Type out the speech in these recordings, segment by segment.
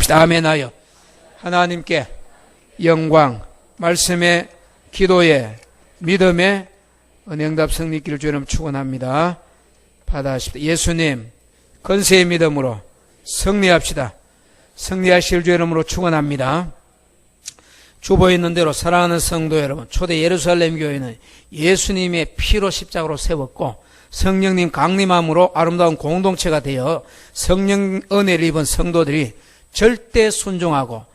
합시다. 아멘하여. 하나님께 영광, 말씀에, 기도에, 믿음에 은행답 승리 있기를 주님 축원합니다. 받아하십시다. 예수님 건세의 믿음으로 승리합시다. 승리하실 주 이름으로 축원합니다. 주보에 있는 대로 사랑하는 성도 여러분, 초대 예루살렘 교회는 예수님의 피로 십자가로 세웠고 성령님 강림함으로 아름다운 공동체가 되어 성령 은혜를 입은 성도들이 절대 순종하고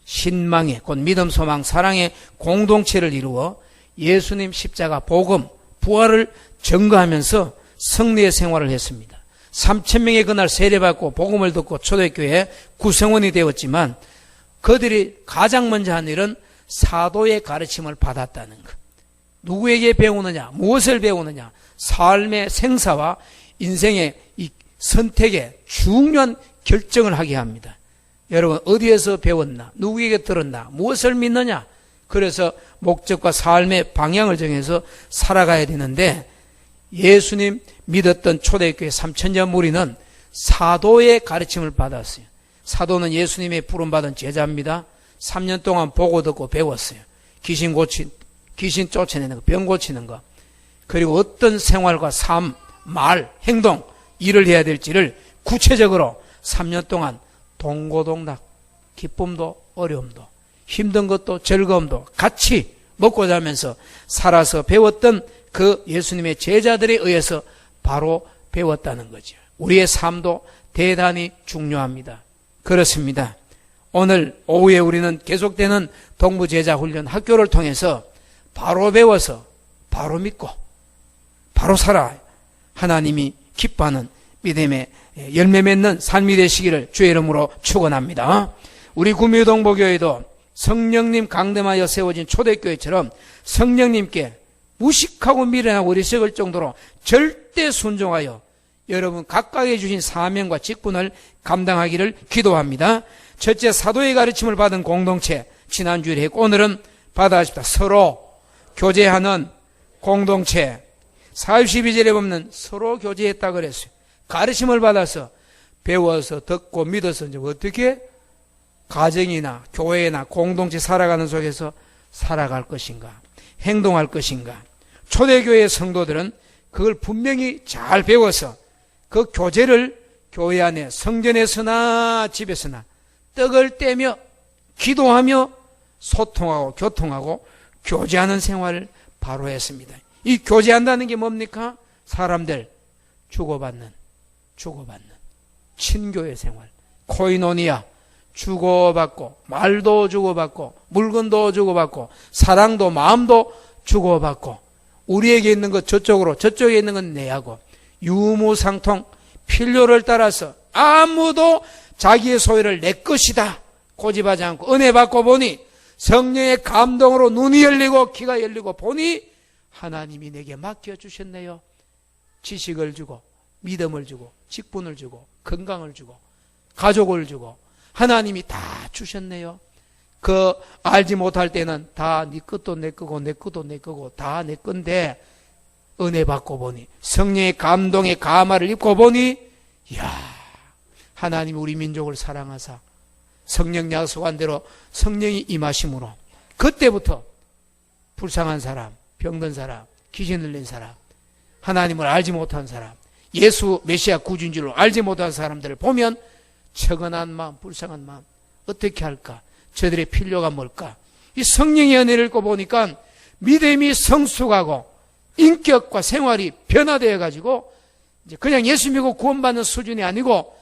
신망의 곧 믿음, 소망, 사랑의 공동체를 이루어 예수님 십자가, 복음, 부활을 증거하면서 승리의 생활을 했습니다. 3,000명이 그날 세례받고 복음을 듣고 초대교회 구성원이 되었지만 그들이 가장 먼저 한 일은 사도의 가르침을 받았다는 것. 누구에게 배우느냐, 무엇을 배우느냐, 삶의 생사와 인생의 이 선택에 중요한 결정을 하게 합니다. 여러분 어디에서 배웠나, 누구에게 들었나, 무엇을 믿느냐, 그래서 목적과 삶의 방향을 정해서 살아가야 되는데 예수님 믿었던 초대교회 3,000년 무리는 사도의 가르침을 받았어요. 사도는 예수님의 부름받은 제자입니다. 3년 동안 보고 듣고 배웠어요. 귀신 쫓아내는 거, 병 고치는 거, 그리고 어떤 생활과 삶, 말, 행동, 일을 해야 될지를 구체적으로 3년 동안 동고동락, 기쁨도 어려움도 힘든 것도 즐거움도 같이 먹고 자면서 살아서 배웠던 그 예수님의 제자들에 의해서 바로 배웠다는 거죠. 우리의 삶도 대단히 중요합니다. 그렇습니다. 오늘 오후에 우리는 계속되는 동부제자훈련 학교를 통해서 바로 배워서 바로 믿고 바로 살아 하나님이 기뻐하는 믿음의 열매 맺는 삶이 되시기를 주의 이름으로 축원합니다. 우리 구미동부교회도 성령님 강림하여 세워진 초대교회처럼 성령님께 무식하고 미련하고 어리석을 정도로 절대 순종하여 여러분 각각에 주신 사명과 직분을 감당하기를 기도합니다. 첫째, 사도의 가르침을 받은 공동체 지난주에 했고 오늘은 받아십시다. 서로 교제하는 공동체. 42절에 보면 서로 교제했다 그랬어요. 가르침을 받아서 배워서 듣고 믿어서 이제 어떻게 가정이나 교회나 공동체 살아가는 속에서 살아갈 것인가, 행동할 것인가. 초대교회 성도들은 그걸 분명히 잘 배워서 그 교제를 교회 안에 성전에서나 집에서나 떡을 떼며 기도하며 소통하고 교통하고 교제하는 생활을 바로 했습니다. 이 교제한다는 게 뭡니까? 사람들 주고받는 친교의 생활, 코이노니아, 주고받고 말도 주고받고 물건도 주고받고 사랑도 마음도 주고받고 우리에게 있는 것 저쪽으로, 저쪽에 있는 건 내하고 유무상통, 필요를 따라서 아무도 자기의 소유를 내 것이다 고집하지 않고 은혜 받고 보니 성령의 감동으로 눈이 열리고 귀가 열리고 보니 하나님이 내게 맡겨주셨네요. 지식을 주고 믿음을 주고 직분을 주고 건강을 주고 가족을 주고 하나님이 다 주셨네요. 그 알지 못할 때는 다 네 것도 내 거고 내 것도 내 거고 다 내 건데 은혜 받고 보니 성령의 감동의 감화를 입고 보니 이야, 하나님이 우리 민족을 사랑하사 성령 약속한 대로 성령이 임하심으로 그때부터 불쌍한 사람, 병든 사람, 귀신 들린 사람, 하나님을 알지 못한 사람, 예수 메시아 구주인 줄로 알지 못한 사람들을 보면 처근한 마음, 불쌍한 마음 어떻게 할까? 저들의 필요가 뭘까? 이 성령의 은혜를 읽고 보니까 믿음이 성숙하고 인격과 생활이 변화되어 가지고 이제 그냥 예수 믿고 구원받는 수준이 아니고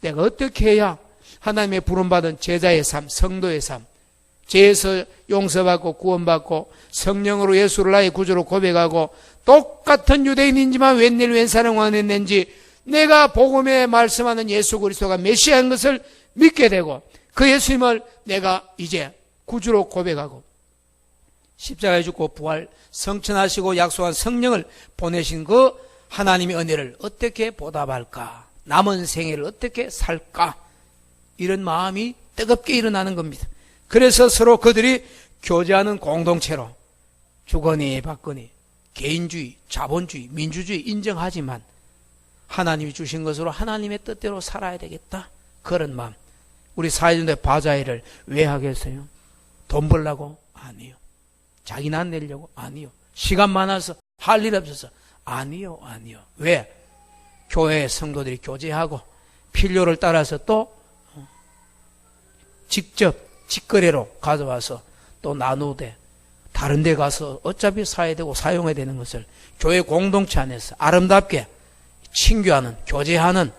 내가 어떻게 해야 하나님의 부름받은 제자의 삶, 성도의 삶, 죄에서 용서받고 구원받고 성령으로 예수를 나의 구주로 고백하고 똑같은 유대인이지만 웬일 웬사랑 원했는지 내가 복음에 말씀하는 예수 그리스도가 메시아인 것을 믿게 되고 그 예수님을 내가 이제 구주로 고백하고 십자가에 죽고 부활 성천하시고 약속한 성령을 보내신 그 하나님의 은혜를 어떻게 보답할까? 남은 생애를 어떻게 살까? 이런 마음이 뜨겁게 일어나는 겁니다. 그래서 서로 그들이 교제하는 공동체로 주거니 받거니 개인주의, 자본주의, 민주주의 인정하지만 하나님이 주신 것으로 하나님의 뜻대로 살아야 되겠다. 그런 마음. 우리 사회전도의 바자회를 왜 하겠어요? 돈 벌라고? 아니요. 자기 난 내려고? 아니요. 시간 많아서 할 일 없어서? 아니요. 왜? 교회 성도들이 교제하고 필요를 따라서 또 직접 직거래로 가져와서 또 나누되 다른 데 가서 어차피 사야 되고 사용해야 되는 것을 교회 공동체 안에서 아름답게 친교하는, 교제하는,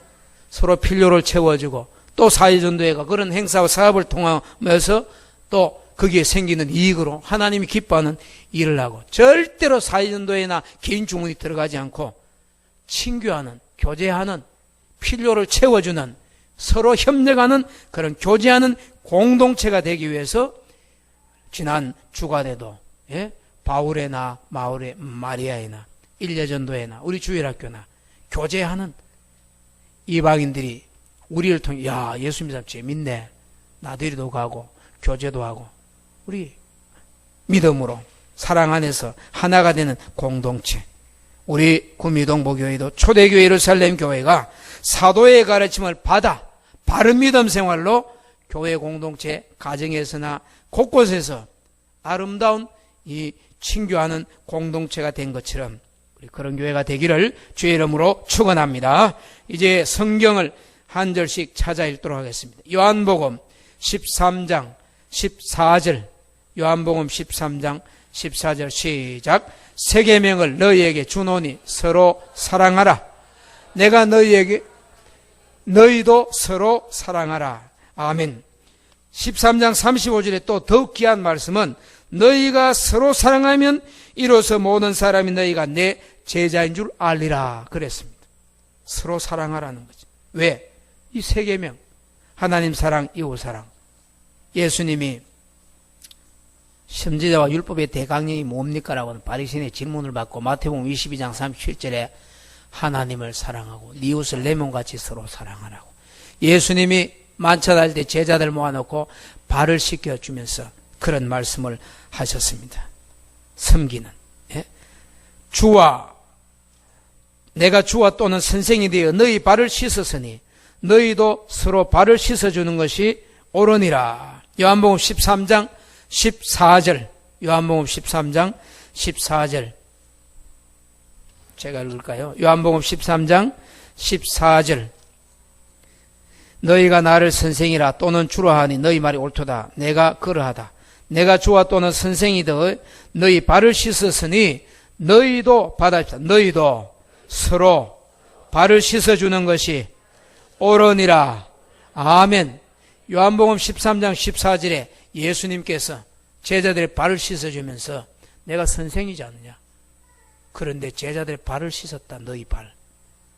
서로 필요를 채워주고 또 사회전도회가 그런 행사와 사업을 통하면서 또 거기에 생기는 이익으로 하나님이 기뻐하는 일을 하고 절대로 사회전도회나 개인 주문이 들어가지 않고 친교하는, 교제하는, 필요를 채워주는, 서로 협력하는 그런 교제하는 공동체가 되기 위해서 지난 주간에도 바울에나 마리아에나 일례전도회나 우리 주일학교나 교제하는 이방인들이 우리를 통해 예수 믿는 사람 재밌네, 나들이도 가고 교제도 하고 우리 믿음으로 사랑 안에서 하나가 되는 공동체, 우리 구미동보교회도 초대교회 예루살렘 교회가 사도의 가르침을 받아 바른 믿음 생활로 교회 공동체 가정에서나 곳곳에서 아름다운 이 친교하는 공동체가 된 것처럼 우리 그런 교회가 되기를 주의 이름으로 축원합니다. 이제 성경을 한 절씩 찾아 읽도록 하겠습니다. 요한복음 13장 14절, 요한복음 13장 14절 시작. 새 계명을 너희에게 주노니 서로 사랑하라. 내가 너희에게 너희도 서로 사랑하라. 아멘. 13장 35절에 또 더욱 귀한 말씀은 너희가 서로 사랑하면 이로써 모든 사람이 너희가 내 제자인 줄 알리라 그랬습니다. 서로 사랑하라는 거죠. 왜? 이 세 계명, 하나님 사랑, 이웃 사랑. 예수님이 선지자와 율법의 대강령이 뭡니까? 라고 바리새인의 질문을 받고 마태복음 22장 37절에 하나님을 사랑하고 네 이웃을 내 몸같이 서로 사랑하라고. 예수님이 만찬할 때 제자들 모아놓고 발을 씻겨주면서 그런 말씀을 하셨습니다. 섬기는, 내가 주와 또는 선생이 되어 너희 발을 씻었으니 너희도 서로 발을 씻어주는 것이 옳으니라. 요한복음 13장 14절, 요한복음 13장 14절 제가 읽을까요? 요한복음 13장 14절 너희가 나를 선생이라 또는 주라 하니 너희 말이 옳도다. 내가 그러하다. 내가 주와 또는 선생이 되어 너희 발을 씻었으니 너희도 받아십시오. 너희도 서로 발을 씻어주는 것이 옳으니라. 아멘. 요한복음 13장 14절에 예수님께서 제자들의 발을 씻어주면서 내가 선생이지 않느냐. 그런데 제자들의 발을 씻었다. 너희 발.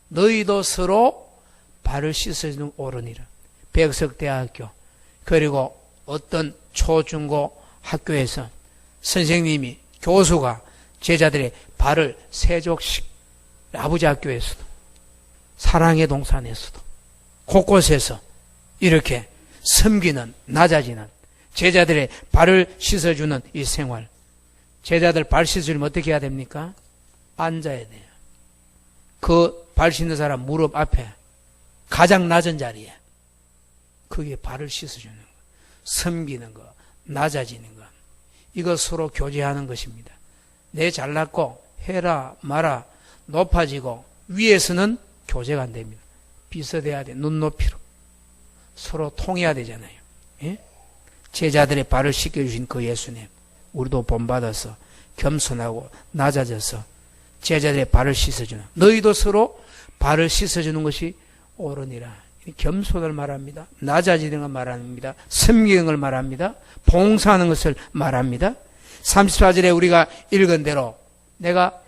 너희도 서로 발을 씻어주는 옳으니라. 백석대학교 그리고 어떤 초중고 학교에서 선생님이 교수가 제자들의 발을 세족식, 아버지 학교에서도 사랑의 동산에서도 곳곳에서 이렇게 섬기는, 낮아지는 제자들의 발을 씻어주는 이 생활. 제자들 발 씻으려면 어떻게 해야 됩니까? 앉아야 돼요. 그 발 씻는 사람 무릎 앞에 가장 낮은 자리에 그게 발을 씻어주는 거, 섬기는 거, 낮아지는 거. 이거 서로 교제하는 것입니다. 내 잘났고 해라 마라 높아지고 위에서는 교제가 안 됩니다. 비슷해야 돼. 눈높이로 서로 통해야 되잖아요. 예? 제자들의 발을 씻겨주신 그 예수님, 우리도 본받아서 겸손하고 낮아져서 제자들의 발을 씻어주는, 너희도 서로 발을 씻어주는 것이 옳으니라. 겸손을 말합니다. 낮아지는 걸 말합니다. 섬기는 걸 말합니다. 봉사하는 것을 말합니다. 34절에 우리가 읽은 대로 내가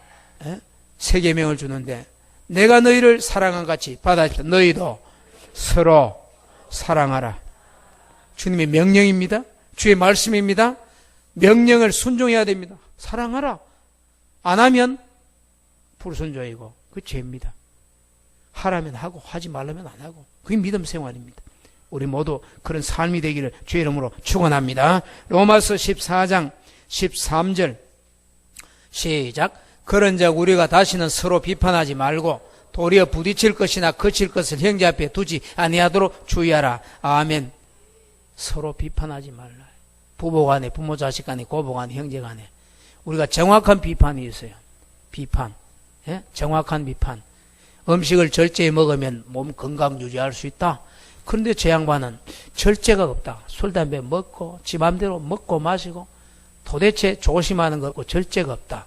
새 계명을 주는데 내가 너희를 사랑한 같이 받아십시오. 너희도 서로 사랑하라. 주님의 명령입니다. 주의 말씀입니다. 명령을 순종해야 됩니다. 사랑하라. 안 하면 불순종이고 그 죄입니다. 하라면 하고 하지 말라면 안 하고 그게 믿음 생활입니다. 우리 모두 그런 삶이 되기를 주의 이름으로 축원합니다. 로마서 14장 13절 시작. 그런즉 우리가 다시는 서로 비판하지 말고 도리어 부딪힐 것이나 거칠 것을 형제 앞에 두지 아니하도록 주의하라. 아멘. 서로 비판하지 말라. 부부간에, 부모 자식간에, 고부간에, 형제간에 우리가 정확한 비판이 있어요. 비판, 예? 정확한 비판. 음식을 절제히 먹으면 몸 건강 유지할 수 있다. 그런데 제 양반은 절제가 없다. 술, 담배 먹고 지 맘대로 먹고 마시고 도대체 조심하는 거 없고 절제가 없다.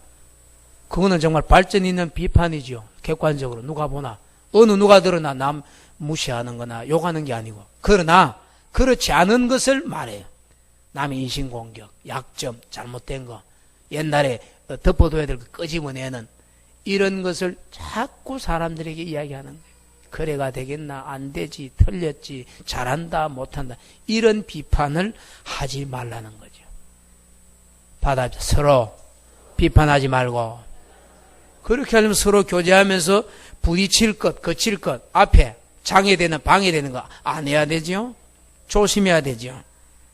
그거는 정말 발전 있는 비판이죠. 객관적으로 누가 보나 어느 누가 들으나 남 무시하는 거나 욕하는 게 아니고, 그러나 그렇지 않은 것을 말해요. 남의 인신공격, 약점, 잘못된 거, 옛날에 덮어둬야 될 거 끄집어내는 이런 것을 자꾸 사람들에게 이야기하는 거예요. 그래가 되겠나, 안 되지, 틀렸지, 잘한다, 못한다, 이런 비판을 하지 말라는 거죠. 서로 비판하지 말고, 그렇게 하려면 서로 교제하면서 부딪힐 것, 거칠 것, 앞에 장애되는, 방해되는 거 안 해야 되죠. 조심해야 되죠.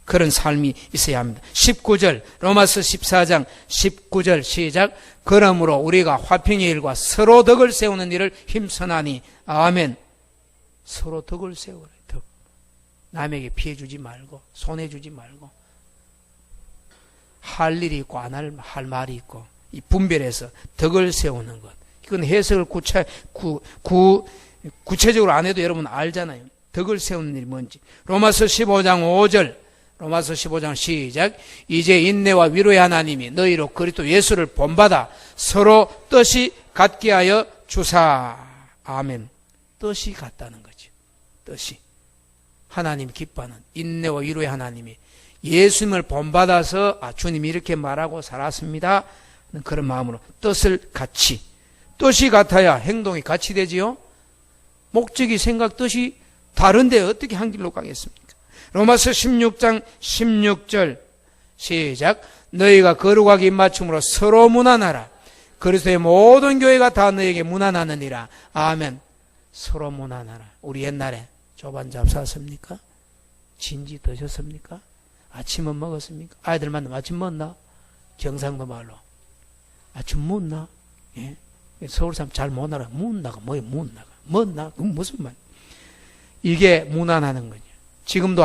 그런 삶이 있어야 합니다. 19절, 로마서 14장 19절 시작. 그러므로 우리가 화평의 일과 서로 덕을 세우는 일을 힘쓰나니. 아멘. 서로 덕을 세우래, 덕. 남에게 피해 주지 말고, 손해 주지 말고. 할 일이 있고, 안 할 말이 있고, 이 분별해서 덕을 세우는 것. 이건 해석을 구체적으로 안 해도 여러분 알잖아요. 덕을 세우는 일이 뭔지. 로마서 15장 5절, 로마서 15장 시작. 이제 인내와 위로의 하나님이 너희로 그리스도 예수를 본받아 서로 뜻이 같게 하여 주사. 아멘. 뜻이 같다는 거죠. 뜻이. 하나님 기뻐하는 인내와 위로의 하나님이 예수님을 본받아서 주님이 이렇게 말하고 살았습니다. 그런 마음으로 뜻을 같이. 뜻이 같아야 행동이 같이 되지요. 목적이, 생각, 뜻이 다른데 어떻게 한 길로 가겠습니까? 로마서 16장 16절 시작. 너희가 거룩하게 입맞춤으로 서로 문안하라. 그리스도의 모든 교회가 다 너희에게 문안하느니라. 아멘. 서로 문안하라. 우리 옛날에 조반 잡쌌습니까? 진지 드셨습니까? 아침은 먹었습니까? 아이들 만나면 아침 먹나? 경상도 말로 아침 묻나? 예? 서울 사람 잘 못 알아. 묻나가 뭐예요? 묻나가 묻나? 그건 무슨 말? 이게 문안하는 거죠. 지금도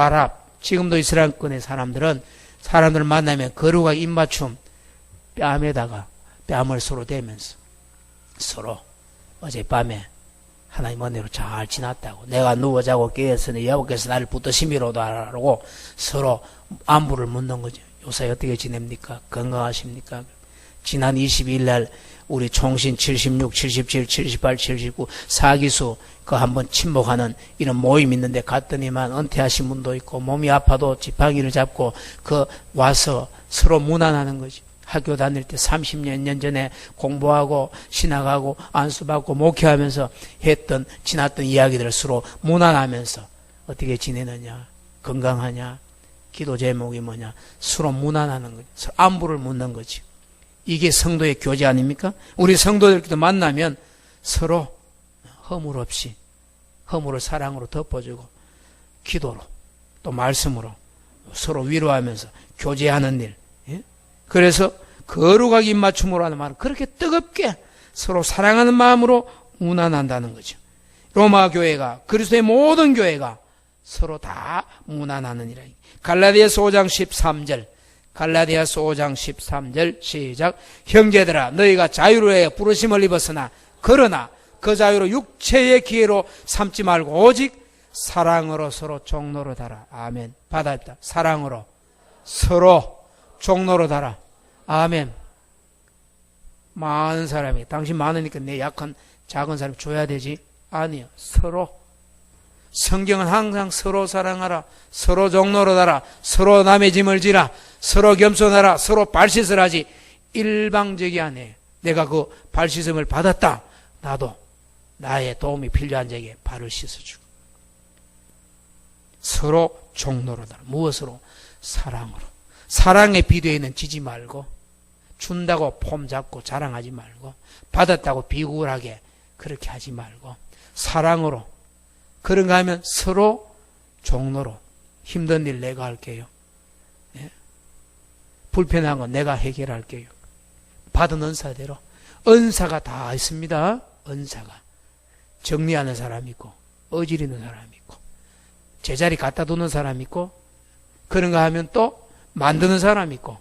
지금도 이스라엘권의 사람들을 만나면 거룩하게 입맞춤, 뺨에다가 뺨을 서로 대면서 서로 어젯밤에 하나님 은혜로 잘 지났다고, 내가 누워 자고 깨었으니 여호와께서 나를 붙드심이로다라고 서로 안부를 묻는 거죠. 요새 어떻게 지냅니까? 건강하십니까? 지난 22일 날 우리 총신 76, 77, 78, 79 사기수 그 한번 침묵하는 이런 모임 있는데 갔더니만 은퇴하신 분도 있고 몸이 아파도 지팡이를 잡고 그 와서 서로 문안하는 거지. 학교 다닐 때 30년 전에 공부하고 신학하고 안수받고 목회하면서 했던 지났던 이야기들을 서로 문안하면서 어떻게 지내느냐, 건강하냐, 기도 제목이 뭐냐, 서로 문안하는 거지. 서로 안부를 묻는 거지. 이게 성도의 교제 아닙니까? 우리 성도들끼리 만나면 서로 허물 없이, 허물을 사랑으로 덮어주고 기도로 또 말씀으로 서로 위로하면서 교제하는 일. 예? 그래서 거룩하게 입맞춤으로 하는 말은 그렇게 뜨겁게 서로 사랑하는 마음으로 문안한다는 거죠. 로마 교회가, 그리스도의 모든 교회가 서로 다 문안하느니라. 갈라디아서 5장 13절, 갈라디아서 5장 13절 시작. 형제들아 너희가 자유로 해 부르심을 입었으나 그러나 그 자유로 육체의 기회로 삼지 말고 오직 사랑으로 서로 종로로 달아. 아멘. 받았다. 사랑으로 서로 종로로 달아. 아멘. 많은 사람이, 당신 많으니까 내 약한 작은 사람 줘야 되지? 아니요. 서로. 성경은 항상 서로 사랑하라, 서로 종로로 달아, 서로 남의 짐을 지라, 서로 겸손하라, 서로 발씻을 하지. 일방적이 아니에요. 내가 그 발씻음을 받았다. 나도 나의 도움이 필요한 자에게 발을 씻어주고. 서로 종로로 달아. 무엇으로? 사랑으로. 사랑에 비대해 있는 지지 말고, 준다고 폼 잡고 자랑하지 말고, 받았다고 비굴하게 그렇게 하지 말고, 사랑으로. 그런가 하면 서로 종로로. 힘든 일 내가 할게요. 예? 불편한 건 내가 해결할게요. 받은 은사대로. 은사가 다 있습니다. 은사가. 정리하는 사람 있고, 어지르는 사람 있고, 제자리 갖다 두는 사람 있고, 그런가 하면 또 만드는 사람이 있고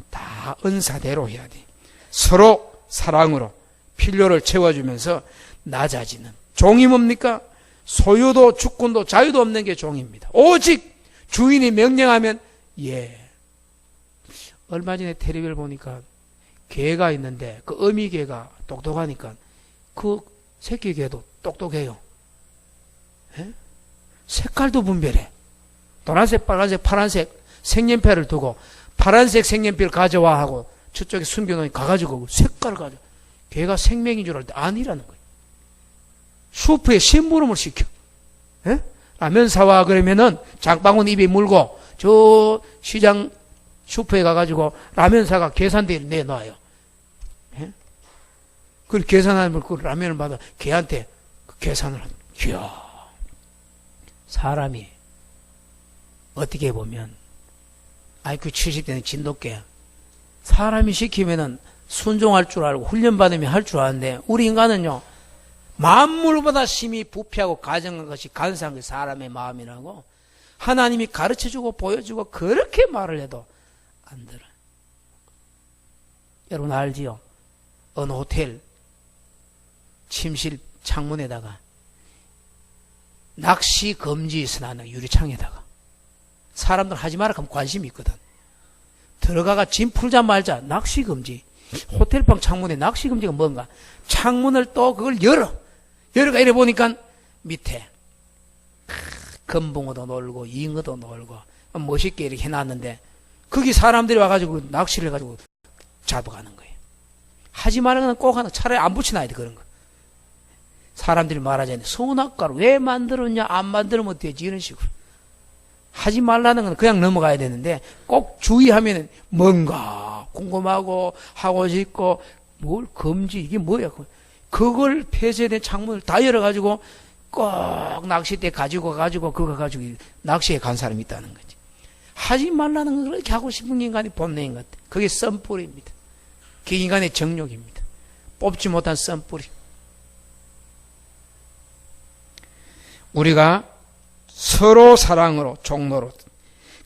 다 은사대로 해야 돼. 서로 사랑으로 필요를 채워주면서 낮아지는 종이 뭡니까? 소유도 주권도 자유도 없는 게 종입니다. 오직 주인이 명령하면 예. 얼마 전에 텔레비를 보니까 개가 있는데 그 어미 개가 똑똑하니까 그 새끼 개도 똑똑해요. 예? 색깔도 분별해. 노란색, 빨간색, 파란색 색연필을 두고 파란색 색연필 가져와 하고 저쪽에 숨겨놓으니 가가지고 색깔을 가져. 걔가 생명인 줄 알 때 아니라는 거예요. 수프에 심부름을 시켜. 예? 라면 사와 그러면은 장바구니 입에 물고 저 시장 슈퍼에 가가지고 라면 사가 계산대를 내놔요. 예? 그걸 계산하면 그 라면을 받아 걔한테 그 계산을 하는. 이야. 사람이 어떻게 보면 IQ 70대는 진돗개. 사람이 시키면은 순종할 줄 알고 훈련받으면 할 줄 아는데 우리 인간은요 만물보다 심히 부패하고 가정한 것이 간사한 게 사람의 마음이라고 하나님이 가르쳐주고 보여주고 그렇게 말을 해도 안 들어. 여러분 알지요? 어느 호텔 침실 창문에다가 낚시 금지 선하는 유리창에다가 사람들 하지 마라 하면 관심이 있거든. 들어가가 짐 풀자 말자 낚시 금지. 호텔방 창문에 낚시 금지가 뭔가? 창문을 또 그걸 열어가 이래 보니까 밑에 금붕어도 놀고 잉어도 놀고 멋있게 이렇게 해놨는데 거기 사람들이 와가지고 낚시를 해가지고 잡아가는 거예요. 하지 말라는 꼭 하나 차라리 안 붙여놔야 돼 그런 거. 사람들이 말하자니 선악과를 왜 만들었냐 안 만들면 되지 이런 식으로. 하지 말라는 건 그냥 넘어가야 되는데 꼭 주의하면 뭔가 궁금하고 하고 싶고 뭘 금지 이게 뭐야 그걸 폐쇄된 창문을 다 열어가지고 꼭 낚싯대 가지고 그거 가지고 낚시에 간 사람이 있다는 거지. 하지 말라는 건 그렇게 하고 싶은 인간이 본능인 것 같아. 그게 썬뿌리입니다. 그 인간의 정욕입니다. 뽑지 못한 썬뿌리. 우리가 서로 사랑으로 종로로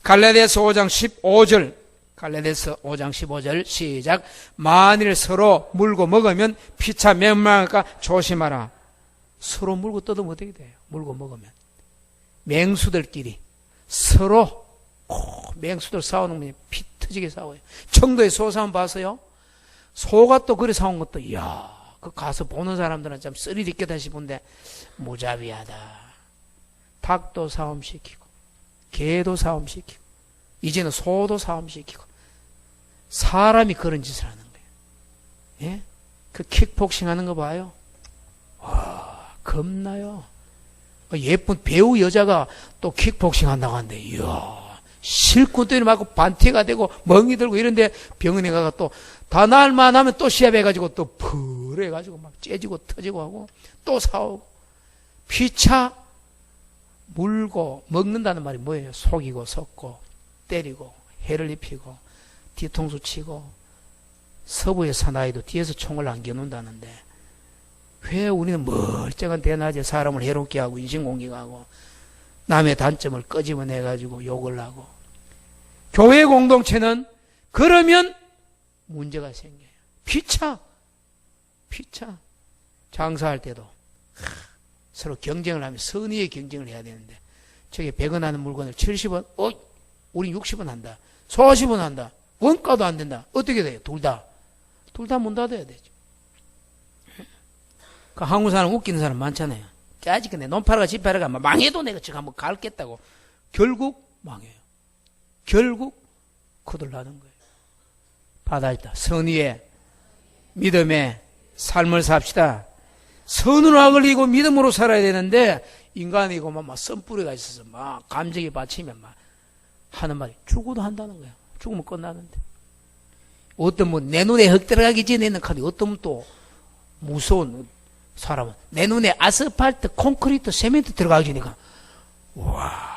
갈라디아서 5장 15절 갈라디아서 5장 15절 시작. 만일 서로 물고 먹으면 피차 멸망할까 조심하라. 서로 물고 뜯으면 어떻게 돼요? 물고 먹으면 맹수들끼리 서로 맹수들 싸우는 분이 피 터지게 싸워요. 청도에 소 싸움 봤어요? 소가 또 그래 싸운 것도 이야 그 가서 보는 사람들은 참 쓰리 있겠다 싶은데 무자비하다. 닭도 싸움시키고 개도 싸움시키고 이제는 소도 싸움시키고 사람이 그런 짓을 하는 거예요. 예? 그 킥복싱 하는 거 봐요. 와 겁나요. 예쁜 배우 여자가 또 킥복싱 한다고 하는데 이야 실컷 때려 맞고 반태가 되고 멍이 들고 이런데 병원에 가가 또 다 날만 하면 또 시합해가지고 또 불해가지고 막 째지고 터지고 하고 또 싸우고 피차 물고 먹는다는 말이 뭐예요? 속이고 섞고 때리고 해를 입히고 뒤통수 치고 서부의 사나이도 뒤에서 총을 안겨놓는다는데 왜 우리는 멀쩡한 대낮에 사람을 해롭게 하고 인신공격하고 남의 단점을 끄집어내가지고 욕을 하고 교회 공동체는 그러면 문제가 생겨요. 피차 장사할 때도 서로 경쟁을 하면 선의의 경쟁을 해야 되는데 저게 100원 하는 물건을 70원 우리 60원 한다 40원 한다 원가도 안 된다 어떻게 돼요? 둘 다 문 닫아야 되죠. 그 한국 사람 웃기는 사람 많잖아요. 짜증 내 논파라가 집파라가 망해도 내가 지금 한번 갈겠다고 결국 망해요. 결국 거들나는 거예요. 받아있다. 선의의 믿음의 삶을 삽시다. 선으로 악을리고 믿음으로 살아야 되는데 인간이고 막 썬뿌리가 있어서 막 감정이 받치면 막 하는 말이 죽어도 한다는 거야. 죽으면 끝나는데 어떤 뭐 내 눈에 흙 들어가기 전에는 카드 어떤 분 또 무서운 사람은 내 눈에 아스팔트 콘크리트 세멘트 들어가기 전이니까 와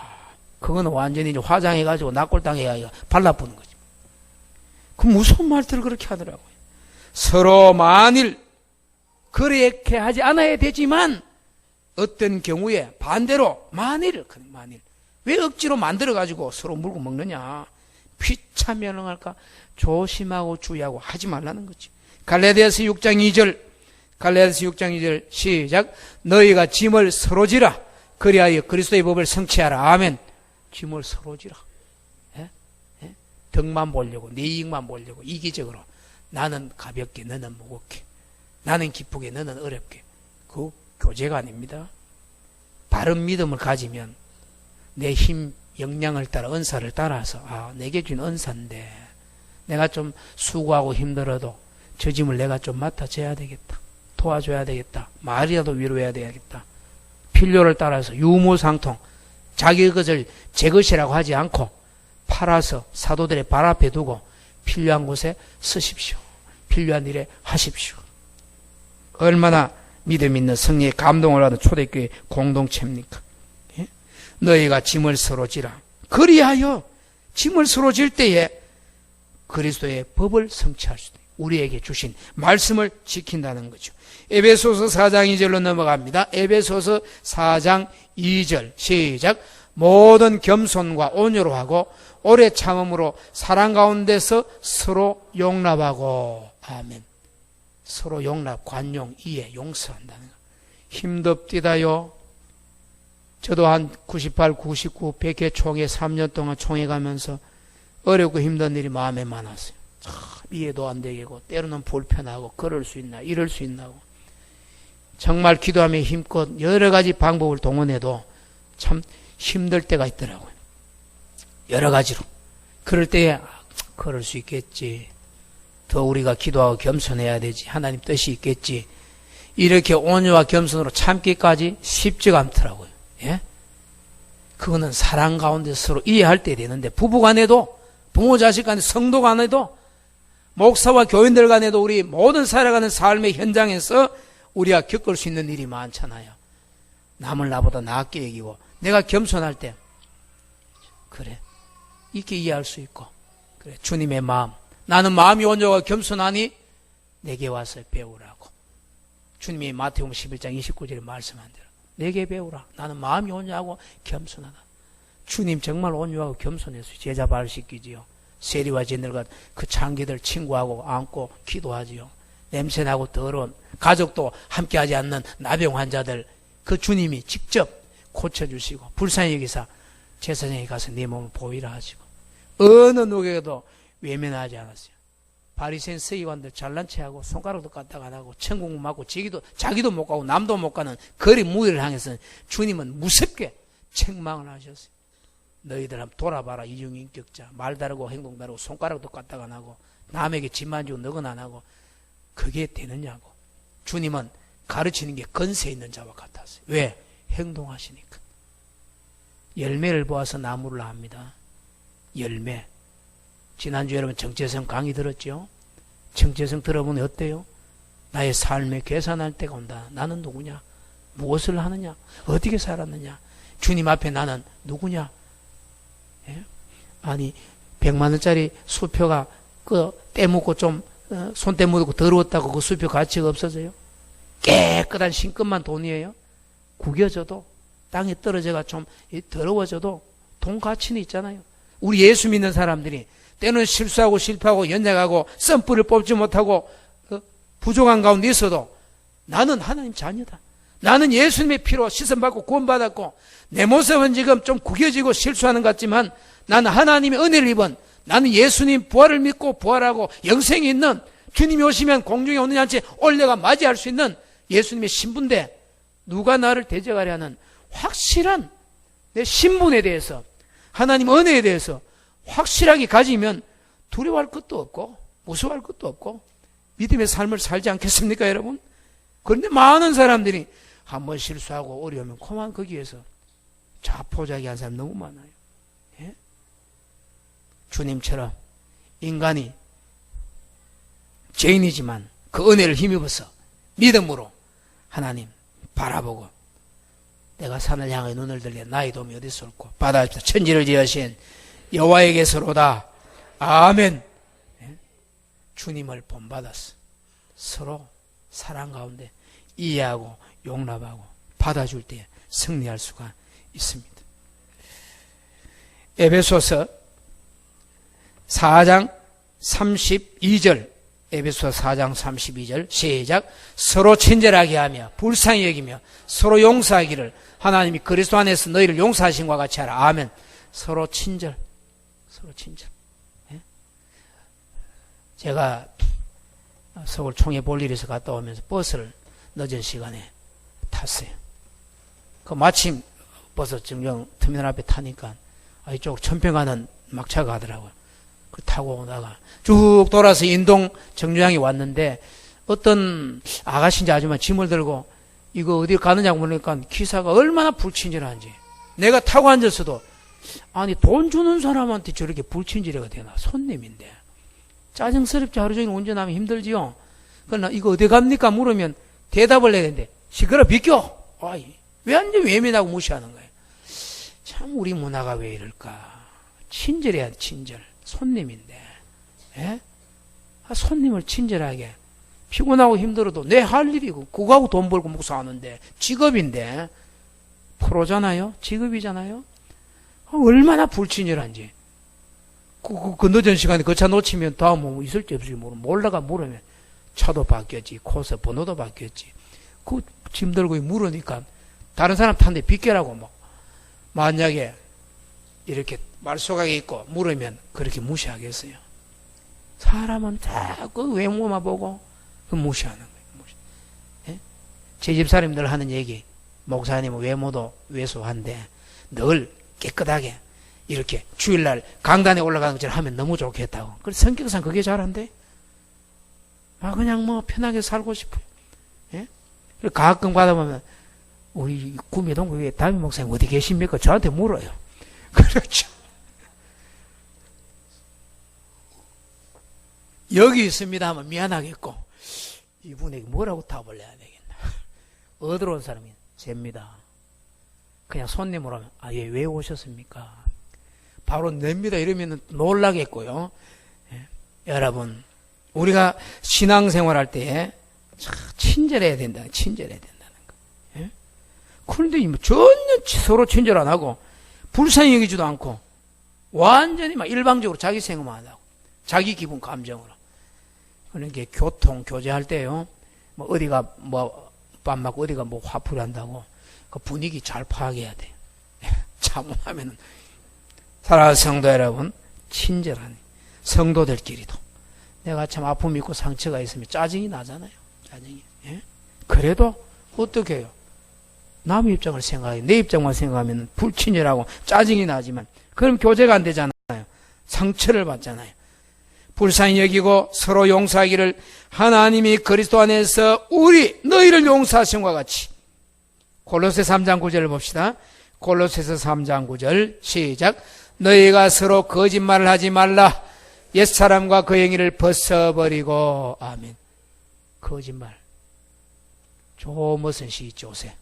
그거는 완전히 이제 화장해가지고 낙골당해가 발라보는 거지. 그 무서운 말들을 그렇게 하더라고요. 서로 만일 그렇게 하지 않아야 되지만 어떤 경우에 반대로 만일 왜 억지로 만들어가지고 서로 물고 먹느냐. 피차면응할까 조심하고 주의하고 하지 말라는 거지. 갈라디아서 6장 2절, 갈라디아서 6장 2절 시작. 너희가 짐을 서로 지라. 그리하여 그리스도의 법을 성취하라. 아멘. 짐을 서로 지라. 덕만 보려고, 내 이익만 보려고, 이기적으로. 나는 가볍게, 너는 무겁게. 나는 기쁘게, 너는 어렵게. 그 교제가 아닙니다. 바른 믿음을 가지면 내 힘, 역량을 따라, 은사를 따라서, 내게 준 은사인데, 내가 좀 수고하고 힘들어도 저 짐을 내가 좀 맡아줘야 되겠다. 도와줘야 되겠다. 말이라도 위로해야 되겠다. 필요를 따라서 유무상통, 자기 것을 제 것이라고 하지 않고, 팔아서 사도들의 발 앞에 두고 필요한 곳에 쓰십시오. 필요한 일에 하십시오. 얼마나 믿음 있는 성령의 감동을 받은 초대교회 공동체입니까? 예? 너희가 짐을 서로 지라. 그리하여 짐을 서로 질 때에 그리스도의 법을 성취할 수 있다. 우리에게 주신 말씀을 지킨다는 거죠. 에베소서 4장 2절로 넘어갑니다. 에베소서 4장 2절 시작. 모든 겸손과 온유로 하고 오래 참음으로 사랑 가운데서 서로 용납하고. 아멘. 서로 용납, 관용, 이해, 용서한다는 거. 힘듭디다요. 저도 한 98, 99, 100회 총회 3년 동안 총회 가면서 어렵고 힘든 일이 마음에 많았어요. 참 이해도 안 되겠고 때로는 불편하고 그럴 수 있나 이럴 수 있나고 정말 기도하며 힘껏 여러 가지 방법을 동원해도 참 힘들 때가 있더라고요. 여러 가지로. 그럴 때에 그럴 수 있겠지. 더 우리가 기도하고 겸손해야 되지. 하나님 뜻이 있겠지. 이렇게 온유와 겸손으로 참기까지 쉽지가 않더라고요. 예? 그거는 사랑 가운데 서로 이해할 때 되는데 부부 간에도 부모 자식 간에 성도 간에도 목사와 교인들 간에도 우리 모든 살아가는 삶의 현장에서 우리가 겪을 수 있는 일이 많잖아요. 남을 나보다 낫게 여기고 내가 겸손할 때 그래 이렇게 이해할 수 있고 그래 주님의 마음 나는 마음이 온유하고 겸손하니 내게 와서 배우라고 주님이 마태복음 11장 29절에 말씀한 대로 내게 배우라. 나는 마음이 온유하고 겸손하다. 주님 정말 온유하고 겸손해서 제자 발 씻기지요. 세리와 진들과 그 창기들 친구하고 안고 기도하지요. 냄새나고 더러운 가족도 함께하지 않는 나병 환자들 그 주님이 직접 고쳐주시고 불쌍히 여기사 제사장에 가서 네 몸을 보이라 하시고 어느 누구에게도 외면하지 않았어요. 바리새인 서기관들 잘난 체하고 손가락도 까딱 안 하고 천국 맞고 자기도 못 가고 남도 못 가는 거리 무리를 향해서 주님은 무섭게 책망을 하셨어요. 너희들 한번 돌아봐라. 이중인격자 말 다르고 행동 다르고 손가락도 까딱 안 하고 남에게 집만 주고 너건 안 하고 그게 되느냐고. 주님은 가르치는 게 건세 있는 자와 같았어요. 왜? 행동하시니까. 열매를 보아서 나무를 압니다. 열매. 지난주에 여러분 정체성 강의 들었죠? 정체성 들어보면 어때요? 나의 삶에 계산할 때가 온다. 나는 누구냐? 무엇을 하느냐? 어떻게 살았느냐? 주님 앞에 나는 누구냐? 예? 아니 100만 원짜리 수표가 그 떼묻고 좀 손때 묻고 더러웠다고 그 수표 가치가 없어져요? 깨끗한 신금만 돈이에요? 구겨져도 땅에 떨어져가 좀 더러워져도 돈 가치는 있잖아요. 우리 예수 믿는 사람들이 때는 실수하고 실패하고 연약하고 썸뿌를 뽑지 못하고 부족한 가운데 있어도 나는 하나님 자녀다. 나는 예수님의 피로 씻음받고 구원받았고 내 모습은 지금 좀 구겨지고 실수하는 것 같지만 나는 하나님의 은혜를 입은 나는 예수님 부활을 믿고 부활하고 영생이 있는 주님이 오시면 공중에 오는 잔치 올려가 맞이할 수 있는 예수님의 신분인데 누가 나를 대적하려 하는 확실한 내 신분에 대해서 하나님 은혜에 대해서 확실하게 가지면 두려워할 것도 없고 무서워할 것도 없고 믿음의 삶을 살지 않겠습니까 여러분? 그런데 많은 사람들이 한번 실수하고 어려우면 그만 거기에서 자포자기한 사람 너무 많아요. 예? 주님처럼 인간이 죄인이지만 그 은혜를 힘입어서 믿음으로 하나님 바라보고 내가 산을 향해 눈을 들려 나의 도움이 어디서 올고 바다에서 천지를 지으신 여호와에게서로다. 아멘. 예? 주님을 본받았어. 서로 사랑 가운데 이해하고 용납하고 받아줄 때 승리할 수가 있습니다. 에베소서 4장 32절, 에베소서 4장 32절 시작. 서로 친절하게 하며 불쌍히 여기며 서로 용서하기를 하나님이 그리스도 안에서 너희를 용서하신 것과 같이 하라. 아멘. 서로 친절, 서로 친절. 예? 제가 서울 총회 볼 일이 있어 갔다 오면서 버스를 늦은 시간에 탔어요. 그 마침 버스 정령 터미널 앞에 타니까 이쪽 천평 가는 막차가 가더라고요. 그 타고 오다가 쭉 돌아서 인동 정류장에 왔는데 어떤 아가씨인지 아줌마 짐을 들고 이거 어디 가느냐고 물으니까 기사가 얼마나 불친절한지. 내가 타고 앉았어도 아니 돈 주는 사람한테 저렇게 불친절해가 되나. 손님인데 짜증스럽지. 하루 종일 운전하면 힘들지요. 그러나 이거 어디 갑니까 물으면 대답을 해야 되는데 시끄러 비켜. 완전 외면하고 무시하는 거예요. 참 우리 문화가 왜 이럴까. 친절해야 돼. 친절. 손님인데, 예? 손님을 친절하게. 피곤하고 힘들어도 내 할 일이고 그거하고 돈 벌고 먹고 사는데 직업인데 프로잖아요. 직업이잖아요. 얼마나 불친절한지. 그 늦은 시간에 그 차 놓치면 다음 뭐 있을지 없을지 몰라가 물으면 차도 바뀌었지, 코스 번호도 바뀌었지. 그 짐 들고 물으니까 다른 사람 탄데 비켜라고 뭐. 만약에 이렇게 말소각이 있고 물으면 그렇게 무시하겠어요. 사람은 자꾸 외모만 보고 그 무시하는 거예요. 예? 제 집사람들 하는 얘기, 목사님은 외모도 왜소한데 늘 깨끗하게 이렇게 주일날 강단에 올라가는 것처럼 하면 너무 좋겠다고. 그래서 성격상 그게 잘한대. 그냥 뭐 편하게 살고 싶어요. 예? 가끔 가다보면 우리 구미동구에 담임 목사님 어디 계십니까? 저한테 물어요. 그렇죠. 여기 있습니다 하면 미안하겠고 이분에게 뭐라고 답을 해야 되겠나. 어디로 온 사람이 잽니다. 그냥 손님으로 하면 예, 왜 오셨습니까? 바로 냅니다 이러면 놀라겠고요. 예. 여러분 우리가 신앙생활할 때에 친절해야 된다. 친절해야 된다는 거. 예? 그런데 전혀 서로 친절 안 하고 불쌍히 여기지도 않고 완전히 막 일방적으로 자기 생각만 하고 자기 기분 감정으로. 그러니까 교통 교제할 때요. 뭐 어디가 뭐 밥 먹고 어디가 뭐 화풀이 한다고 그 분위기 잘 파악해야 돼. 잘못하면은. 사랑하는 성도 여러분, 친절한 성도들끼리도 내가 참 아픔이 있고 상처가 있으면 짜증이 나잖아요. 짜증이. 예? 그래도 어떻게 해요? 남 입장을 생각해. 내 입장만 생각하면 불친절하고 짜증이 나지만 그럼 교제가 안 되잖아요. 상처를 받잖아요. 불쌍히 여기고 서로 용서하기를 하나님이 그리스도 안에서 너희를 용서하신 것과 같이. 골로새서 3장 9절을 봅시다. 골로새서 3장 9절 시작. 너희가 서로 거짓말을 하지 말라. 옛사람과 그 행위를 벗어버리고. 아멘. 거짓말. 조무슨 시 조세.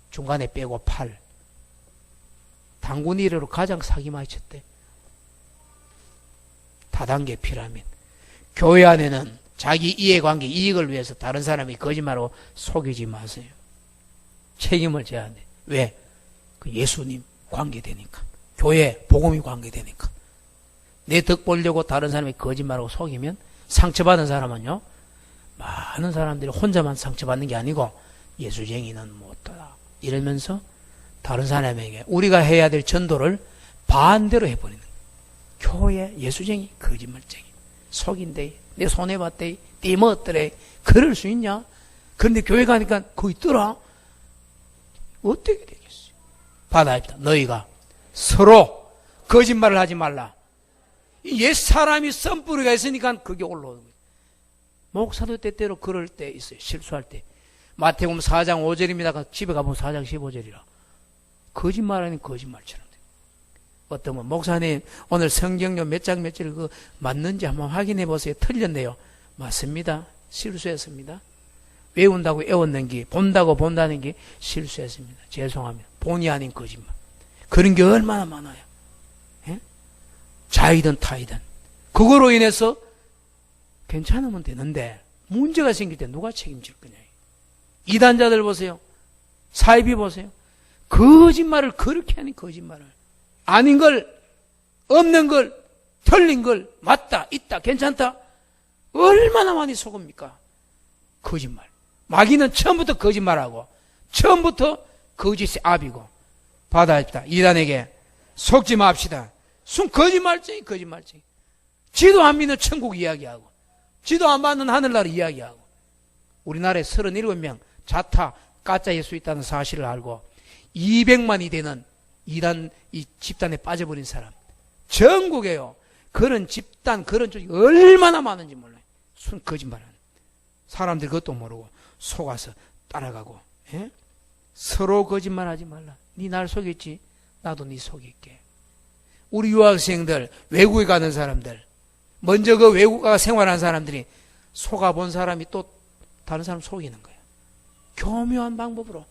중간에 빼고 팔. 당군 이래로 가장 사기 많이 쳤대. 다단계 피라미드. 교회 안에는 자기 이해관계, 이익을 위해서 다른 사람이 거짓말하고 속이지 마세요. 책임을 져야 돼. 왜? 그 예수님 관계되니까. 교회 복음이 관계되니까. 내 덕 보려고 다른 사람이 거짓말하고 속이면 상처받은 사람은요, 많은 사람들이 혼자만 상처받는 게 아니고 예수쟁이는 못하다 이러면서 다른 사람에게 우리가 해야 될 전도를 반대로 해버리는 거예요. 교회 예수쟁이 거짓말쟁이 속인데 내 손해봤대 띠먹었더래. 그럴 수 있냐? 그런데 교회 가니까 거기 있더라. 어떻게 되겠어요? 받아입니다. 너희가 서로 거짓말을 하지 말라. 옛 사람이 썸뿌리가 있으니까 그게 올라오는 거예요. 목사도 때때로 그럴 때 있어요. 실수할 때. 마태복음 4장 5절입니다. 집에 가보면 4장 15절이라. 거짓말하는 거짓말처럼 돼요. 어떤 분 목사님 오늘 성경요 몇 장 몇 절 그 맞는지 한번 확인해 보세요. 틀렸네요. 맞습니다. 실수했습니다. 외운다고 외웠는 게 본다고 본다는 게 실수했습니다. 죄송합니다. 본의 아닌 거짓말. 그런 게 얼마나 많아요. 예? 자이든 타이든 그거로 인해서 괜찮으면 되는데 문제가 생길 때 누가 책임질 거냐. 이단자들 보세요. 사이비 보세요. 거짓말을 그렇게 하니 거짓말을 아닌 걸 없는 걸, 틀린 걸, 맞다, 있다, 괜찮다. 얼마나 많이 속읍니까? 거짓말. 마귀는 처음부터 거짓말하고 처음부터 거짓의 압이고 받아입다. 이단에게 속지 맙시다. 거짓말쟁이. 지도 안 믿는 천국 이야기하고 지도 안 받는 하늘나라 이야기하고 우리나라에 37명 자타 가짜 예수 있다는 사실을 알고 200만이 되는 이단 이 집단에 빠져버린 사람 전국에요. 그런 집단 그런 쪽이 얼마나 많은지 몰라요. 거짓말하는 사람들이 그것도 모르고 속아서 따라가고 예? 서로 거짓말하지 말라. 니 날 속였지 나도 니 속일게. 우리 유학생들 외국에 가는 사람들 먼저 그 외국 가 생활한 사람들이 속아본 사람이 또 다른 사람 속이는 거예요. 교묘한 방법으로.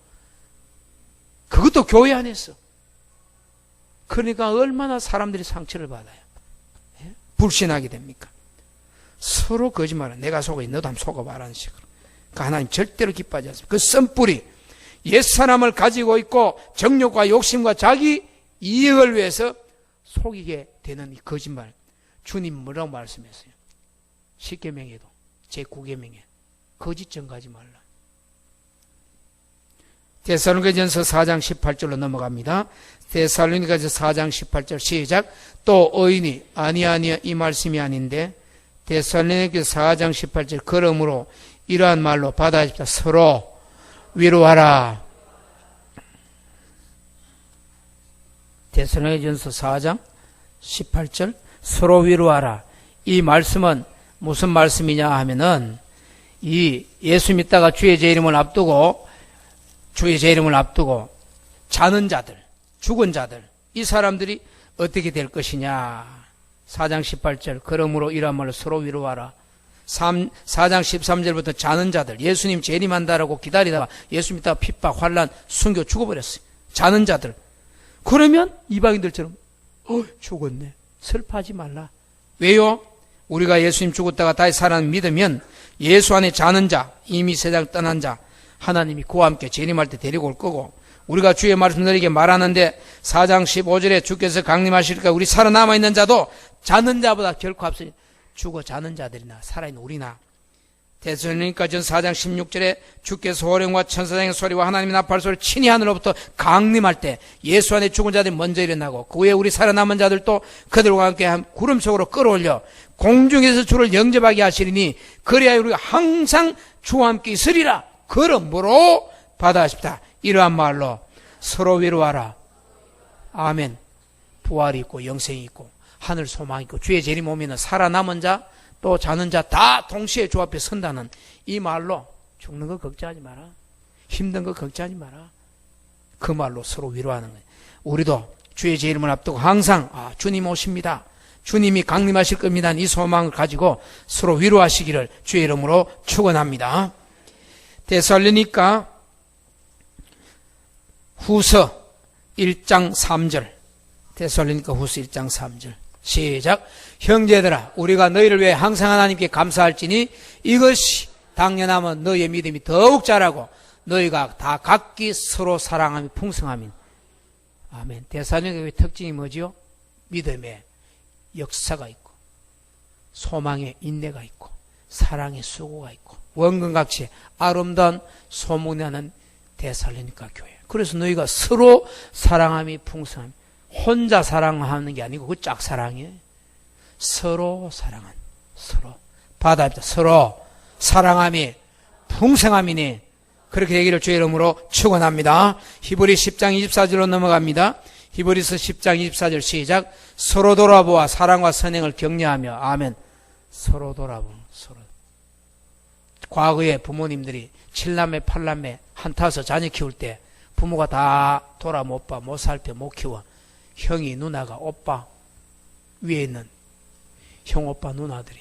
그것도 교회 안에서. 그러니까 얼마나 사람들이 상처를 받아요. 예? 불신하게 됩니까? 서로 거짓말은 내가 속여 너도 한번 속아봐라는 식으로. 그러니까 하나님 절대로 기뻐하지 않습니다. 그 썸뿌리 옛사람을 가지고 있고 정욕과 욕심과 자기 이익을 위해서 속이게 되는 이 거짓말. 주님 뭐라고 말씀했어요? 10계명에도 제9계명에 거짓 전가하지 말라. 데살로니가전서 4장 18절로 넘어갑니다. 데살로니가전서 4장 18절 시작. 또 의인이 아니야 이 말씀이 아닌데 데살로니가전서 4장 18절 그러므로 이러한 말로 받아십시다. 서로 위로하라. 데살로니가전서 4장 18절 서로 위로하라. 이 말씀은 무슨 말씀이냐 하면은 이 예수 믿다가 주의 제 이름을 앞두고 자는 자들, 죽은 자들 이 사람들이 어떻게 될 것이냐. 4장 18절 그러므로 이러한 말로 서로 위로하라. 4장 13절부터 자는 자들 예수님 재림한다라고 기다리다가 예수 믿다가 핍박, 환난, 순교 죽어버렸어요. 자는 자들. 그러면 이방인들처럼 죽었네. 슬퍼하지 말라. 왜요? 우리가 예수님 죽었다가 다시 살아난 믿으면 예수 안에 자는 자, 이미 세상 떠난 자 하나님이 그와 함께 재림할 때 데리고 올 거고 우리가 주의 말씀드리게 말하는데 4장 15절에 주께서 강림하실까 우리 살아남아 있는 자도 자는 자보다 결코 앞서 죽어 자는 자들이나 살아있는 우리나. 데살로니가전서 4장 16절에 주께서 호령과 천사장의 소리와 하나님의 나팔 소리를 친히 하늘로부터 강림할 때 예수 안에 죽은 자들이 먼저 일어나고 그 후에 우리 살아남은 자들도 그들과 함께 구름 속으로 끌어올려 공중에서 주를 영접하게 하시리니 그래야 우리가 항상 주와 함께 있으리라. 그러므로 받아십시다. 이러한 말로 서로 위로하라. 아멘. 부활이 있고 영생이 있고 하늘 소망이 있고 주의 재림 오면은 살아남은 자 또 자는 자 다 동시에 주 앞에 선다는 이 말로 죽는 거 걱정하지 마라. 힘든 거 걱정하지 마라. 그 말로 서로 위로하는 거예요. 우리도 주의 제 이름을 앞두고 항상 주님 오십니다. 주님이 강림하실 겁니다. 이 소망을 가지고 서로 위로하시기를 주의 이름으로 축원합니다. 데살로니가 후서 1장 3절. 데살로니가 후서 1장 3절. 시작. 형제들아 우리가 너희를 위해 항상 하나님께 감사할지니 이것이 당연하면 너희의 믿음이 더욱 자라고 너희가 다 각기 서로 사랑함이 풍성함인. 아멘. 데살로니가의 특징이 뭐지요? 믿음에 역사가 있고 소망에 인내가 있고 사랑의 수고가 있고 원근각시 아름다운 소문나는 데살로니가 교회. 그래서 너희가 서로 사랑함이 풍성함. 혼자 사랑하는 게 아니고 그 짝사랑이에요. 서로 사랑한 서로 받아입니다. 서로 사랑함이 풍성함이니 그렇게 되기를 주의 이름으로 축원합니다. 히브리 10장 24절로 넘어갑니다. 히브리서 10장 24절 시작. 서로 돌아보아 사랑과 선행을 격려하며 아멘. 서로 돌아보 서로. 과거에 부모님들이 7남매 8남매 한타서 자녀 키울 때 부모가 다 돌아 못 봐, 못 살펴, 못 키워. 형이 누나가 오빠 위에 있는 형 오빠 누나들이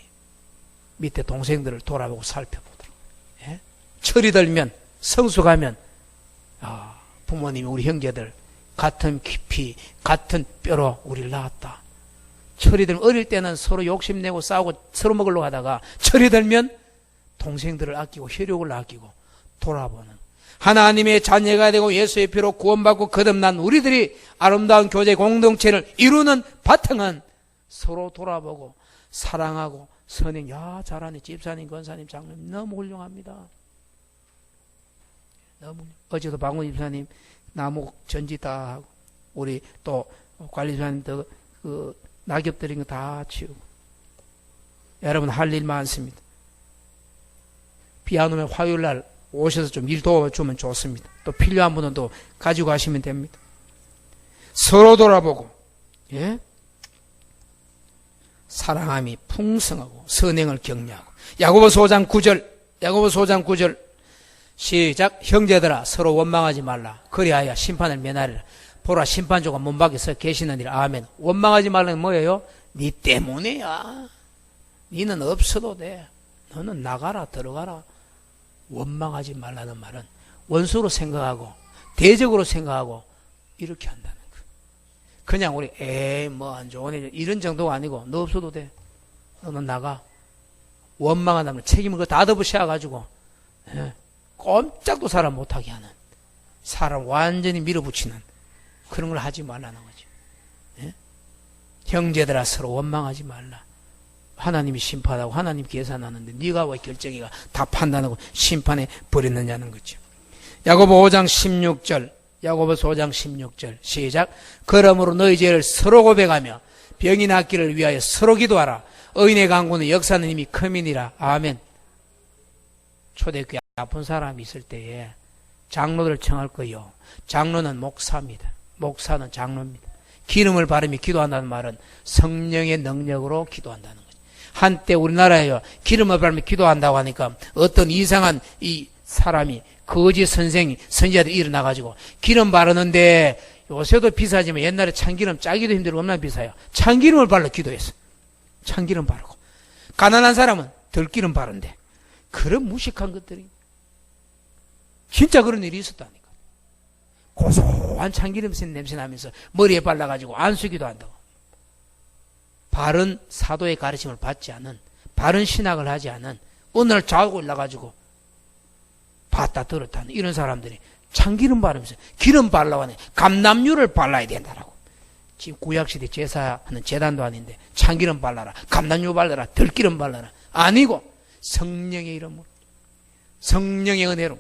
밑에 동생들을 돌아보고 살펴보더라고요. 예? 철이 들면 성숙하면 부모님이 우리 형제들 같은 깊이 같은 뼈로 우리를 낳았다. 철이 들면 어릴 때는 서로 욕심내고 싸우고 서로 먹으려고 하다가 철이 들면 동생들을 아끼고 혈육을 아끼고 돌아보는 하나님의 자녀가 되고 예수의 피로 구원받고 거듭난 우리들이 아름다운 교제 공동체를 이루는 바탕은 서로 돌아보고 사랑하고 선행. 야, 잘하네. 집사님, 권사님, 장로님 너무 훌륭합니다. 너무. 어제도 방훈 집사님 나무 전지 다 하고, 우리 또 관리사님도 그 낙엽 들인 거 다 치우고. 여러분 할 일 많습니다. 비 안 오면 화요일 날 오셔서 좀 일 도와주면 좋습니다. 또 필요한 분은 또 가지고 가시면 됩니다. 서로 돌아보고, 예? 사랑함이 풍성하고 선행을 격려하고. 야고보서 5장 9절, 야고보서 5장 9절 시작. 형제들아 서로 원망하지 말라. 그리하여 심판을 면하리라. 보라 심판조가 문 밖에 서 계시느니라. 아멘. 원망하지 말라는 뭐예요? 니 때문에야. 니는 없어도 돼. 너는 나가라, 들어가라. 원망하지 말라는 말은 원수로 생각하고 대적으로 생각하고 이렇게 한다는 거예요. 그냥 우리 뭐 안 좋은 일 이런 정도가 아니고 너 없어도 돼. 너는 나가. 원망한다면 책임을 그거 다 덮으셔가지고 꼼짝도 사람 못하게 하는, 사람 완전히 밀어붙이는 그런 걸 하지 말라는 거죠. 예? 형제들아 서로 원망하지 말라. 하나님이 심판하고 하나님 계산하는데 네가 왜 결정이가 다 판단하고 심판해 버렸느냐는 거죠. 야고보 5장 16절, 야고보서 5장 16절 시작. 그러므로 너희 죄를 서로 고백하며 병이 낫기를 위하여 서로 기도하라. 의인의 강구는 역사는 이미 크민이라. 아멘. 초대교회 아픈 사람이 있을 때에 장로들을 청할 거요. 장로는 목사입니다. 목사는 장로입니다. 기름을 바르며 기도한다는 말은 성령의 능력으로 기도한다는 거죠. 한때 우리나라에요, 기름을 바르며 기도한다고 하니까 어떤 이상한 이 사람이, 거짓 선생이, 선지자들이 일어나가지고 기름 바르는데, 요새도 비싸지만 옛날에 참기름 짜기도 힘들고 얼마나 비싸요. 참기름을 발라 기도했어. 참기름 바르고. 가난한 사람은 들기름 바른대. 그런 무식한 것들이 진짜 그런 일이 있었다니까. 고소한 참기름 냄새 나면서 머리에 발라가지고 안수기도 한다고. 바른 사도의 가르침을 받지 않은, 바른 신학을 하지 않은, 오늘 자고 일어나가지고 봤다 들었다는 이런 사람들이 참기름 바르면서 기름 발라고 하네. 감람유를 발라야 된다라고. 지금 구약시대 제사하는 제단도 아닌데 참기름 발라라, 감람유 발라라, 들기름 발라라. 아니고 성령의 이름으로, 성령의 은혜로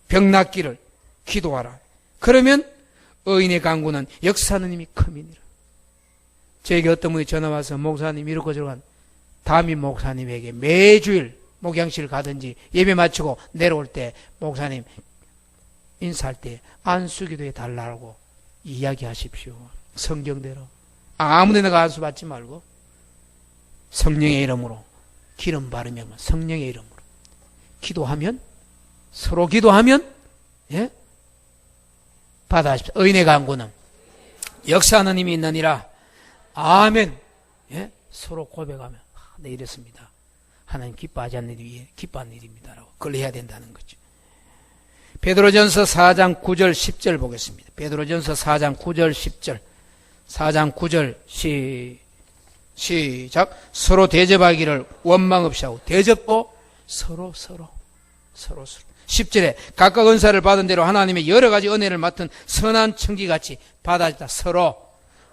병 낫기를 기도하라. 그러면 의인의 강구는 역사는 이미 크민이라. 저에게 어떤 분이 전화와서 목사님 이렇게 저러한 담임 목사님에게 매주일 목양실 가든지 예배 마치고 내려올 때 목사님 인사할 때 안수기도해 달라고 이야기하십시오. 성경대로. 아무데나 안수 받지 말고 성령의 이름으로 기름 바르면 성령의 이름으로 기도하면, 서로 기도하면, 예? 받아십시오. 의인의 강구는 역사하는 힘이 있느니라. 아멘. 예? 서로 고백하면, 네, 이랬습니다. 하나님 기뻐하지 않는 일이 기뻐하는 일입니다라고 그걸 해야 된다는 거죠. 베드로전서 4장 9절 10절 보겠습니다. 베드로전서 4장 9절 10절. 4장 9절 시작. 서로 대접하기를 원망 없이 하고, 대접도 서로 10절에 각각 은사를 받은 대로 하나님의 여러 가지 은혜를 맡은 선한 청기같이 받아주다. 서로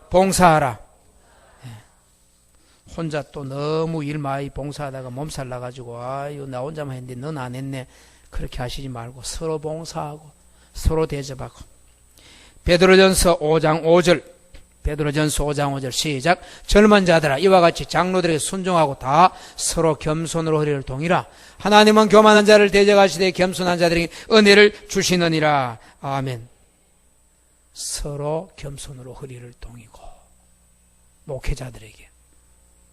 봉사하라. 혼자 또 너무 일 많이 봉사하다가 몸살 나가지고 아유 나 혼자만 했는데 넌 안 했네, 그렇게 하시지 말고 서로 봉사하고 서로 대접하고. 베드로전서 5장 5절, 베드로전서 5장 5절 시작. 젊은 자들아 이와 같이 장로들에게 순종하고 다 서로 겸손으로 허리를 동이라. 하나님은 교만한 자를 대적하시되 겸손한 자들에게 은혜를 주시느니라. 아멘. 서로 겸손으로 허리를 동이고, 목회자들에게,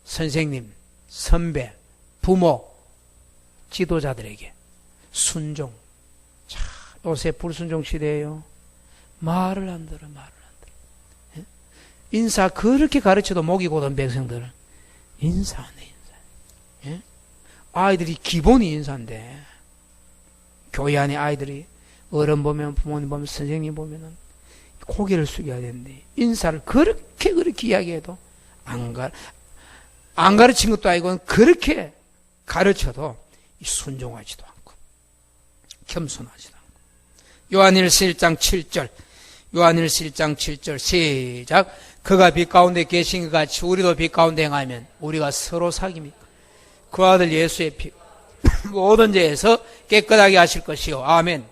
선생님, 선배, 부모, 지도자들에게 순종. 자, 요새 불순종 시대예요. 말을 안 들어. 예? 인사 그렇게 가르쳐도 목이 고든 백성들은 인사 안 해. 예? 아이들이 기본이 인사인데, 교회 안에 아이들이 어른 보면, 부모님 보면, 선생님 보면은 고개를 숙여야 되는데 인사를 그렇게 이야기해도 안 가르친 것도 아니고 그렇게 가르쳐도 순종하지도 않고 겸손하지도 않고. 요한일서 1장 7절, 요한일서 1장 7절 시작. 그가 빛 가운데 계신 것 같이 우리도 빛 가운데 행하면 우리가 서로 사귑니까. 그 아들 예수의 피 모든 죄에서 깨끗하게 하실 것이요. 아멘.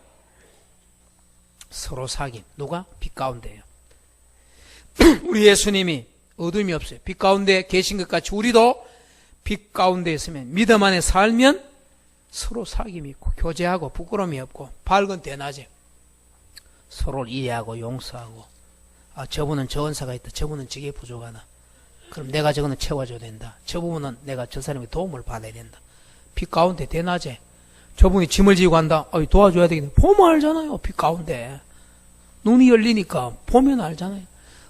서로 사귑. 누가? 빛 가운데예요. 우리 예수님이 어둠이 없어요. 빛 가운데 계신 것 같이 우리도 빛 가운데 있으면, 믿음 안에 살면 서로 사귐이 있고 교제하고 부끄러움이 없고 밝은 대낮에 서로를 이해하고 용서하고, 아, 저분은 저 은사가 있다, 저분은 저게 부족하다, 그럼 내가 저거는 채워줘야 된다, 저 부분은 내가 저 사람의 도움을 받아야 된다. 빛 가운데 대낮에 저분이 짐을 지고 간다, 도와줘야 되겠네. 보면 알잖아요. 빛 가운데 눈이 열리니까 보면 알잖아요.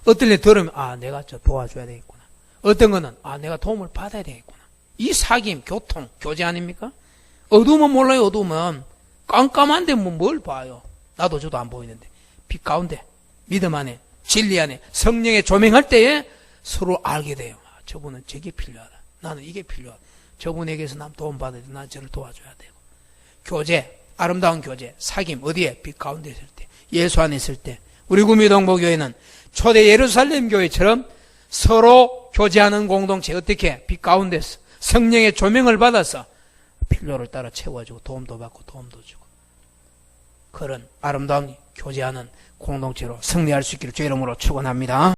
어떤 일 들으면 내가 저 도와줘야 되겠구나, 어떤 거는 내가 도움을 받아야 되겠구나. 이 사귐, 교통, 교제 아닙니까? 어두우면 몰라요. 어두우면 깜깜한데 뭘 봐요. 나도 저도 안 보이는데 빛 가운데 믿음 안에 진리 안에 성령의 조명할 때에 서로 알게 돼요. 저분은 저게 필요하다, 나는 이게 필요하다, 저분에게서 난 도움받아야 돼, 난 저를 도와줘야 되고. 교제, 아름다운 교제, 사귐 어디에? 빛 가운데 있을 때, 예수 안에 있을 때. 우리 구미동보교회는 초대 예루살렘 교회처럼 서로 교제하는 공동체. 어떻게? 빛 가운데서 성령의 조명을 받아서 필요를 따라 채워주고 도움도 받고 도움도 주고, 그런 아름다운 교제하는 공동체로 승리할 수 있기를 주의 이름으로 축원합니다.